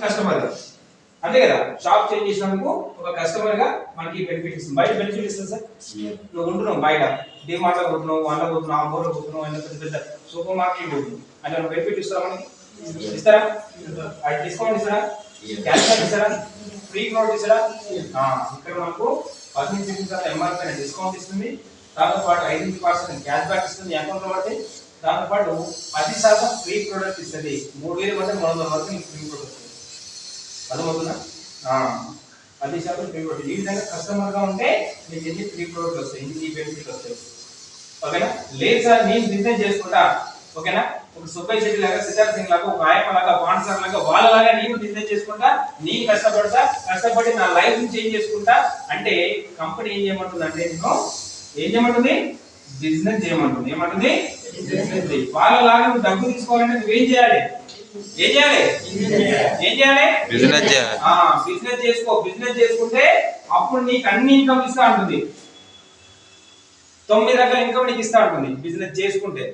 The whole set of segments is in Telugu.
కస్టమర్ గా, అంతే కదా. షాప్ చేంజ్ చేసినందుకు ఒక కస్టమర్ గా మనకి బెనిఫిట్ ఇస్తుంది. బయట బెనిఫిట్ ఇస్తుంది సార్. నువ్వు ఉంటున్నావు బయట డిమార్ట్ లో పోతున్నావు, వన్ లో పోతున్నావు, ఆంబోలో పోతున్నావు, అన్న పెద్ద పెద్ద సూపర్ మార్కెట్ పోతున్నావు అంటే బెనిఫిట్ ఇస్తారా మనకి? ఇస్తారా? అది డిస్కౌంట్ ఇస్తారా? క్యాష్ బ్యాక్ ఇస్తారా? ఫ్రీ క్రౌడ్ ఇస్తారా? ఇక్కడ మనకు 15% ఎంఆర్పీ డిస్కౌంట్ ఇస్తుంది. దాంతో పాటు 5% క్యాష్ బ్యాక్ ఇస్తుంది అకౌంట్ లో పడితే. దాంతో పాటు 10% ఫ్రీ ప్రొడక్ట్ ఇస్తుంది. 3000 కంటే 300 వరకు నీకు ఫ్రీ ప్రొడక్ట్ వస్తుంది. అర్థమవుతుందా? 10% ఫ్రీ ప్రొడక్ట్. ఈ విధంగా కస్టమర్ గా ఉంటే నీకు ఎన్ని ఫ్రీ ప్రొడక్ట్ వస్తాయి, ఎన్ని బెనిఫిట్ వస్తాయి. ఓకేనా? లేదు సార్ నేను బిజినెస్ చేసుకుంటా, ఓకేనా, ఒక సుబ్బయ్య శెట్టి లాగా, సిద్ధార్థ్ సింగ్ లాగా, ఒక ఆయప్ప లాగా, పాండ్ సార్ లాగా, వాళ్ళలాగా నేను బిజినెస్ చేసుకుంటా, నేను కష్టపడి నా లైఫ్ ని చేంజ్ చేసుకుంటా అంటే కంపెనీ ఏం చేయమంటుంది అంటే నేను ఏం చేయమంటుంది? బిజినెస్ చేయమంటుంది. ఏమంటుంది? బిజినెస్ చేయి. వాళ్ళలాగా నువ్వు డబ్బు తీసుకోవాలంటే నువ్వేం చేయాలి? ఏం చేయాలి? ఏం చేయాలి? బిజినెస్ చేయాలి. బిజినెస్ చేసుకో. బిజినెస్ చేసుకుంటే అప్పుడు నీకు అన్ని ఇన్కమ్ ఇస్తా ఉంటుంది. 9 రకాల ఇన్కమ్ నీకు ఇస్తా ఉంటుంది బిజినెస్ చేసుకుంటే.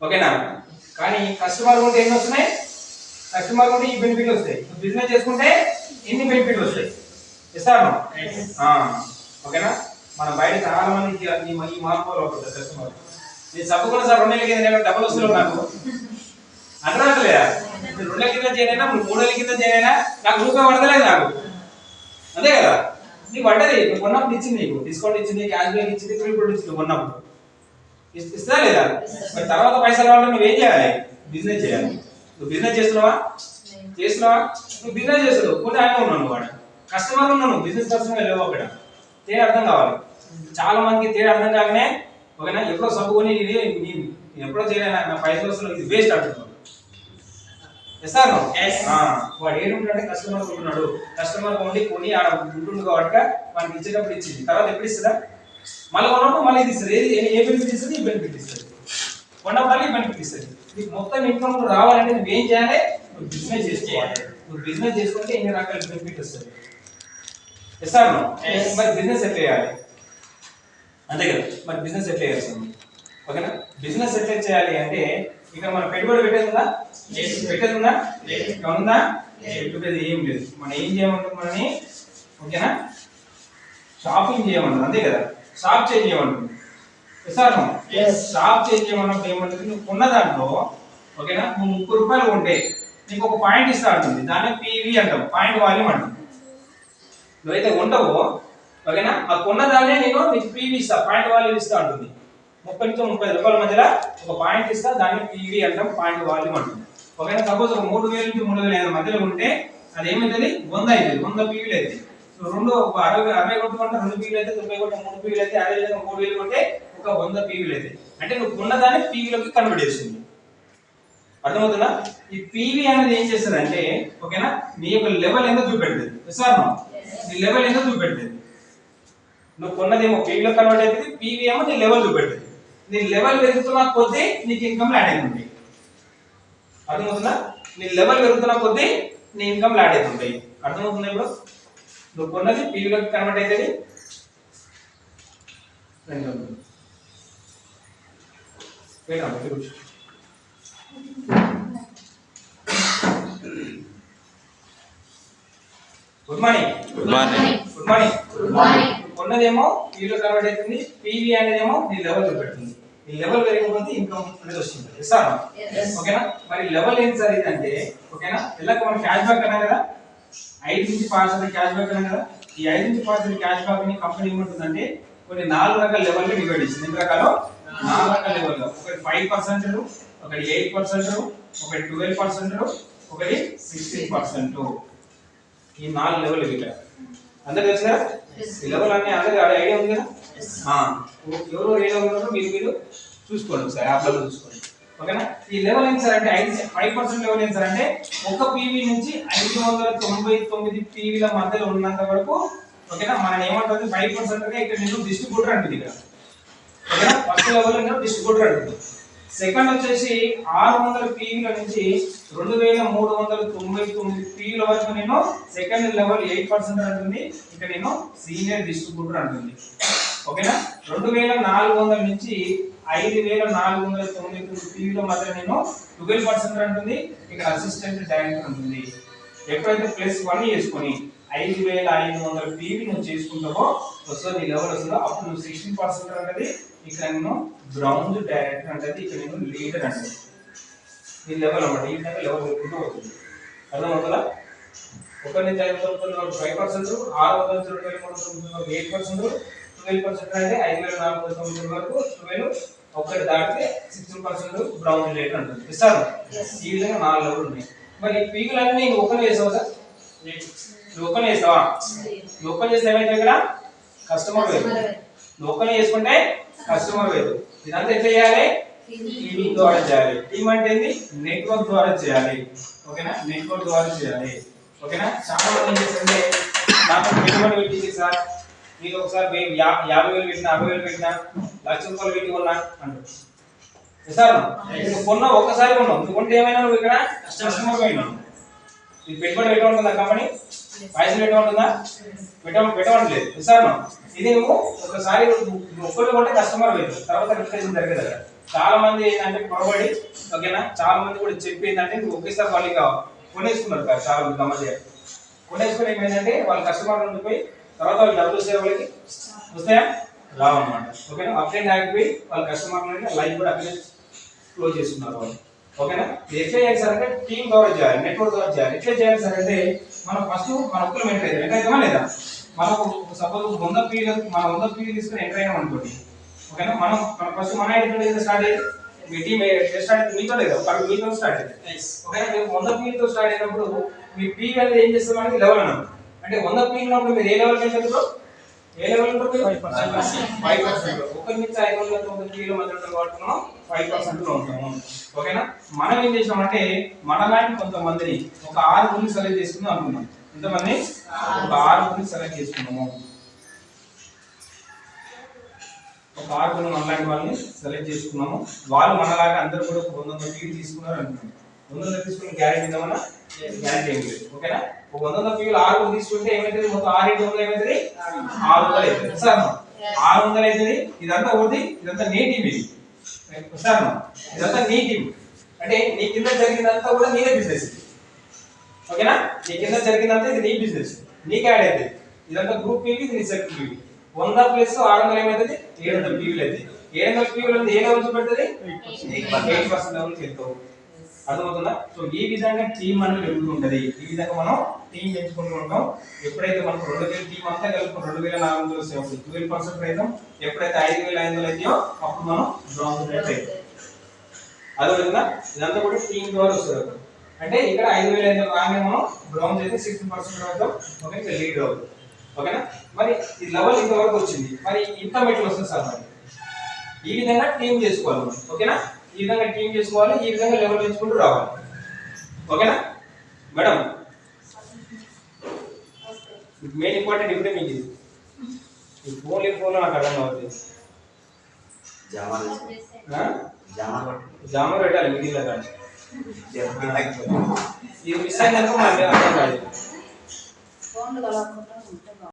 ఓకేనా? కానీ కస్టమర్ ఉంటే ఎన్ని వస్తున్నాయి? కస్టమర్ ఉంటే ఈ బెనిఫిట్ వస్తాయి. బిజినెస్ చేసుకుంటే ఎన్ని బెనిఫిట్ వస్తాయి? ఇస్తాను. ఓకేనా? మన బయట చాలా మందికి ఈ మార్పులు అవుతుంది కస్టమర్. నేను చదువుకున్న సార్ 2 నెలల కింద డబ్బులు వస్తున్నావు నాకు అంటరాకలేదా? 2 నెలల కింద చేయనైనా 3 నెలల కింద చేయనైనా నాకు రూపాయి పడతలేదు నాకు, అంతే కదా. నీకు పడ్డది, నువ్వు కొన్నప్పుడు ఇచ్చింది, నీకు డిస్కౌంట్ ఇచ్చింది, క్యాష్ బ్యాక్ ఇచ్చింది, ఫ్రీ ప్రొడక్ట్ ఇచ్చింది కొన్నప్పుడు. ఇస్తా లేదా? మరి తర్వాత పైసలు కావాలంటే నువ్వేం చేయాలి? బిజినెస్ చేయాలి. నువ్వు బిజినెస్ చేస్తున్నావా? నువ్వు బిజినెస్ చేస్తున్నావు కొన్ని ఆయన ఉన్నావు, వాడు కస్టమర్ ఉన్నాను, బిజినెస్ కస్టమర్ లేవు. అక్కడ తేడా అర్థం కావాలి. చాలా మందికి తేడా అర్థం కాకనే ఓకేనా ఎప్పుడో చదువుకొని ఎప్పుడో చేయలేనా నా పైసలు వస్తున్నావు ఇది వేస్ట్ అంటున్నాడు. ఇస్తాను. వాడు ఏడుంటాడంటే కస్టమర్ ఉంటున్నాడు, కస్టమర్ ఉండి కొని ఆడ ఉంటుండు కాబట్టి మనకి ఇచ్చేటప్పుడు ఇచ్చింది, తర్వాత ఎప్పుడు ఇస్తుందా? మళ్ళీ కొన్నప్పుడు మళ్ళీ ఇది ఇస్తుంది. ఏ బెనిఫిట్ ఇస్తుంది? ఈ బెనిఫిట్ ఇస్తుంది. కొన్నప్పుడు ఈ బెనిఫిట్ ఇస్తుంది. నీకు మొత్తం ఇన్కమ్ రావాలంటే నువ్వు ఏం చేయాలి? నువ్వు బిజినెస్ చేసుకోవాలి. నువ్వు బిజినెస్ చేసుకుంటే ఎన్ని రకాల బెనిఫిట్ వస్తుంది. ఇస్తాను. మరి బిజినెస్ ఎట్లా చేయాలి? అంతే కదా. మరి బిజినెస్ ఎట్లా చేయాల్సింది? ఓకేనా? బిజినెస్ ఎట్లా చేయాలి అంటే ఇక్కడ మనం పెట్టుబడి పెట్టేదిందా? పెట్టేదిందా? ఉందా? పెట్టుబడి ఏం లేదు. మనం ఏం చేయమంటాం? మనని ఓకేనా షాపింగ్ చేయమంటాం, అంతే కదా. షాప్ చేంజ్ చేయమంటుంది. ఇస్తాను. షాప్ చేంజ్ చేయమన్నప్పుడు ఏమంటుంది? నువ్వు కొన్న దాంట్లో ఓకేనా నువ్వు 30 రూపాయలు కొంటే నీకు ఒక పాయింట్ ఇస్తా ఉంటుంది. దాన్ని పీవీ అంటాం, పాయింట్ వాల్యూమ్ అంటాం. నువ్వైతే ఉండవో ఓకేనా ఆ కొన్నదాన్నే నేను నీకు పీవీ ఇస్తా, పాయింట్ వాల్యూమ్ ఇస్తా ఉంటుంది. 30 నుంచి 30 రూపాయల మధ్యలో ఒక పాయింట్ ఇస్తా, దాన్ని పీవీ అంటాం, పాయింట్ వాల్యూమ్ అంటుంది. ఓకేనా? సపోజ్ ఒక 3000 నుంచి 3500 మధ్యలో ఉంటే అది ఏమైతుంది? 100 అవుతుంది. 100 పీవీలు అయితే రెండు 60 కొట్టుకుంటే 2 పీవీలు అయితే, 90 కొట్టే 3 పీవీలు అయితే, అదే విధంగా 3000 కొట్టే ఒక 100 పీవీలు అయితే. అంటే నువ్వు కొన్నదాన్ని పీవీలోకి కన్వర్ట్ చేస్తుంది. అర్థమవుతుందా? ఈ పీవీ అనేది ఏం చేస్తుంది అంటే ఓకేనా నీ యొక్క లెవెల్ ఎంత చూపెడుతుంది. సార్ నీ లెవెల్ ఎంత చూపెడుతుంది. నువ్వు కొన్నదేమో పీవీలో కన్వర్ట్ అవుతుంది, పీవీ ఏమో నీ లెవెల్ చూపెడుతుంది. నీ లెవెల్ పెరుగుతున్నా కొద్దీ నీకు ఇన్కమ్ యాడ్ అవుతుంది. అర్థమవుతుందా? నీ లెవెల్ పెరుగుతున్నా కొద్దీ నీ ఇన్కమ్ యాడ్ అవుతుంటాయి. అర్థమవుతుంది? ఇప్పుడు నువ్వు కొన్నది పీవీలోకి కన్వర్ట్ అవుతుంది. Good morning. Good morning. Good morning. Good morning. కొన్నదేమో పీవీలో కన్వర్ట్ అవుతుంది, పీవీ అనేదేమో నీ లెవెల్ చూపెడుతుంది. ఈ లెవెల్ పెరిగిపోతే ఇన్కమ్ అనేది వస్తుంది. సార్ ఓకేనా? మరి లెవెల్ ఏంటి సార్ ఇది అంటే ఓకేనా ఇలా మనం క్యాష్ బ్యాక్ అన్నా కదా, 5 నుంచి 5% క్యాష్ బ్యాక్ అన్నా కదా. ఈ 5 నుంచి 5% క్యాష్ బ్యాక్ ని కంపెనీ ఏమంటుందంటే కొన్ని 4 రకాల లెవెల్ డివైడ్ చేసింది. ఎన్ని రకాలు? 4 రకాల లెవెల్. ఒకటి 5%, ఒకటి 8%, ఒకటి 12%, ఒకటి 16%. ఈ 4 లెవెల్ ఇవి ఇక్కడ అందరూ తెలుసు కదా. ఈ లెవెల్ అన్ని అందరికి ఐడియా ఉంది కదా. ఎవరు ఏ లెవెల్ ఉన్నారో మీరు చూసుకోండి ఒకసారి యాప్లో చూసుకోండి. ఓకేనా? ఈ లెవెల్ ఏంటి సార్ అంటే 5% లెవెల్ ఏంటి సార్ అంటే ఒక పీవీ నుంచి 599 పీవీల మధ్యలో ఉన్నంత వరకు ఓకేనా మనం ఏమంటుంది 5% అంటే ఇక్కడ నేను డిస్ట్రిబ్యూటర్ అంటుంది ఇక్కడ. ఓకేనా? ఫస్ట్ లెవెల్ నేను డిస్ట్రిబ్యూటర్ అంటుంది. సెకండ్ వచ్చేసి 600 పీవీల నుంచి 2399 పీవీల వరకు నేను సెకండ్ లెవెల్ 8% అంటుంది. ఇక్కడ నేను సీనియర్ డిస్ట్రిబ్యూటర్ అంటుంది. ఓకేనా? 2400 నుంచి 5499 పీవీలో మాత్రం నేను 12% అంటుంది, ఇక్కడ అసిస్టెంట్ డైరెక్టర్ ఉంటుంది. ఎప్పుడైతే +1 చేసుకొని 5500 పీవీ నువ్వు చేసుకుంటావో వస్తుంది నీ లెవెల్ వస్తుందో అప్పుడు నువ్వు 16% అనేది ఇక్కడ నేను బ్రౌన్ డైరెక్టర్ అంటే ఇక్కడ నేను లీడర్ అంటే ఈ లెవెల్ అన్నమాట. ఈ విధంగా లెవెల్ పెట్టుకుంటూ అవుతుంది. అర్థమవుతుందా? ఒకరి నుంచి 500 వరకు 5%, 600 నుంచి 2300 వరకు 8%, 12% అంటే 5499 వరకు 12 ఒకటి దాటితే 16% బ్రౌన్ లీడర్ అంటుంది. ఇస్తారు ఈ విధంగా 4 లెవెల్ ఉన్నాయి. మరి పీకులన్నీ నువ్వు ఓపెన్ చేసావు కదా, నువ్వు ఓపెన్ చేస్తావా? నువ్వు ఓపెన్ చేస్తే ఏమైతే ఇక్కడ కస్టమర్ వేరు, నువ్వు ఓపెన్ చేసుకుంటే కస్టమర్ వేరు. ఇదంతా ఎట్లా చేయాలి? టీమ్ ద్వారా చేయాలి. టీమ్ అంటే ఏంది? నెట్వర్క్ ద్వారా చేయాలి. ఓకేనా? నెట్వర్క్ ద్వారా చేయాలి. ఓకేనా? చాలా మంది ఏం చేస్తుంటే నాకు పెట్టుబడి పెట్టింది సార్, మీరు ఒకసారి 50,000 పెట్టినా 60,000 పెట్టినా ₹1,00,000 పెట్టి కొన్నా అంటారు. సార్ నువ్వు కొన్నా ఒక్కసారి కొన్నావు, నువ్వు కొంటే ఏమైనా నువ్వు ఇక్కడ కస్టమర్ పోయినావు. ఇది పెట్టుబడి పెట్టమంటుందా కంపెనీ? పైసలు పెట్టమంటుందా? పెట్టలేదు సార్. ఇది నువ్వు ఒకసారి ఒక్కరు కొంటే కస్టమర్ లేదు, తర్వాత రిప్లేషన్ జరగదు కదా. చాలా మంది ఏంటంటే పొరబడి, ఓకేనా, చాలా మంది కూడా చెప్పి ఏంటంటే నువ్వు ఒకేసారి వాళ్ళు ఇక కొనేసుకున్నారు కదా. చాలా మంది గమనించారు, కొనేసుకుని ఏమైందంటే వాళ్ళు కస్టమర్ ఉండిపోయి తర్వాత వాళ్ళు డబ్బులు వస్తే వాళ్ళకి వస్తాయా? రావన్నమాట. ఓకేనా? అప్లైన్ ఆగిపోయి వాళ్ళ కస్టమర్ లైఫ్ కూడా అప్లై క్లోజ్ చేసుకున్నారు వాళ్ళు. ఓకేనా? ఎట్లా చేయాలి సార్ అంటే టీమ్ ద్వారా చేయాలి, నెట్వర్క్ ద్వారా చేయాలి. ఎట్లా చేయాలి సార్ అంటే మనం ఫస్ట్ మన ఒక్కరు ఎంటర్ అయ్యారు, ఎంటర్ అవుతామా లేదా? మనకు సపోజ్ 100 పీలు తీసుకుని ఎంటర్ అయినాం అనుకోండి. ఓకేనా? మనం ఫస్ట్ మన ఐడి స్టార్ట్ అయ్యి మీ టీమ్ స్టార్ట్ అయితే మీతో లేదా మీతో స్టార్ట్ అయ్యింది. ఓకేనా? మీరు 100 పీలతో స్టార్ట్ అయినప్పుడు మీ పీ అనేది ఏం చేస్తాం అంటే లెవెల్ అన్నాం అంటే 100 పీలు ఉన్నప్పుడు మీరు ఏ లెవెల్కి వెళ్తారు? ఏ లెవెల్ ఉంటుంది? 5%. ఒకరి నుంచి 590 పీల మధ్య వాడుతున్నాం 5% లో ఉంటాము. ఓకేనా? మనం ఏం చేసామంటే మనలాంటి కొంతమందిని ఒక 6 మందిని సెలెక్ట్ చేసుకుందాం అనుకున్నాం. ఎంతమంది? ఒక 6 మందిని సెలెక్ట్ చేసుకున్నాము. ఒక 6 మంది మనలాంటి వాళ్ళని సెలెక్ట్ చేసుకున్నాము. వాళ్ళు మనలాగా అందరూ కూడా 100 పీలు తీసుకున్నారు అనుకున్నాం. 100 తీసుకున్న గ్యారెంటీ ఉందామన్నా? గ్యారెంటీ ఏం లేదు. ఓకేనా? ఒక 100 పీలు 6 తీసుకుంటే ఏమైతుంది? మొత్తం 6 × 100 ఏమైతుంది? 600 అవుతుంది సార్. 600 అవుతుంది. ఇదంతా ఒకటి, ఇదంతా నీ టీం. ఇది సార్ ఇదంతా నీ టీం అంటే నీ కింద జరిగిందంతా కూడా నీదే బిజినెస్. ఓకేనా? నీ కింద జరిగిందంతా ఇది నీ బిజినెస్, నీకు యాడ్ అవుతుంది. ఇదంతా గ్రూప్ పీవీ, ఇది నీ సెక్టర్ పీవీ. 100 + 600 ఏమవుతుంది? 700 పీవీలు అవుతుంది. 700 పీవీలు అంటే ఏ లెవెల్ పెడుతుంది? 8% లెవెల్కి వెళ్తావు. అర్థమవుతుందా? సో ఈ విధంగా టీమ్ అనేది పెరుగుతుంటది. ఈ విధంగా మనం టీం పెంచుకుంటూ ఉంటాం. ఎప్పుడైతే మనకు 2000 టీం అంతా కలుపుకుని 2400 వస్తాయి, 12% అవుతాం. ఎప్పుడైతే 5500 అవుతాయో అప్పుడు మనం బ్రౌన్ రేట్ అవుతాం. అర్థమవుతుందా? ఇదంతా కూడా టీం ద్వారా వస్తుంది. అంటే ఇక్కడ 5500 రాగానే మనం బ్రౌన్ అయితే 16% అవుతాం. ఓకే, ఇంకా లీడ్ అవుతాం. ఓకేనా? మరి ఈ లెవెల్ ఇంతవరకు వచ్చింది. మరి ఇంత మెట్లు వస్తుంది సార్. మరి ఈ విధంగా టీం చేసుకోవాలి మనం. ఓకేనా? ఈ విధంగా టీం చేసుకోవాలి, ఈ విధంగా లెవెల్ పెంచుకుంటూ రావాలి. ఓకేనా మేడం? మెయిన్ ఇంపార్టెంట్ ఇప్పుడే మీకు ఇది ఈ ఫోన్లో నాకు అర్థం కావట్లేదు. జామర్ పెట్టాలి మిగిలిన కానీ ఇది మిస్ అయినాక మనకి అర్థం కాదు.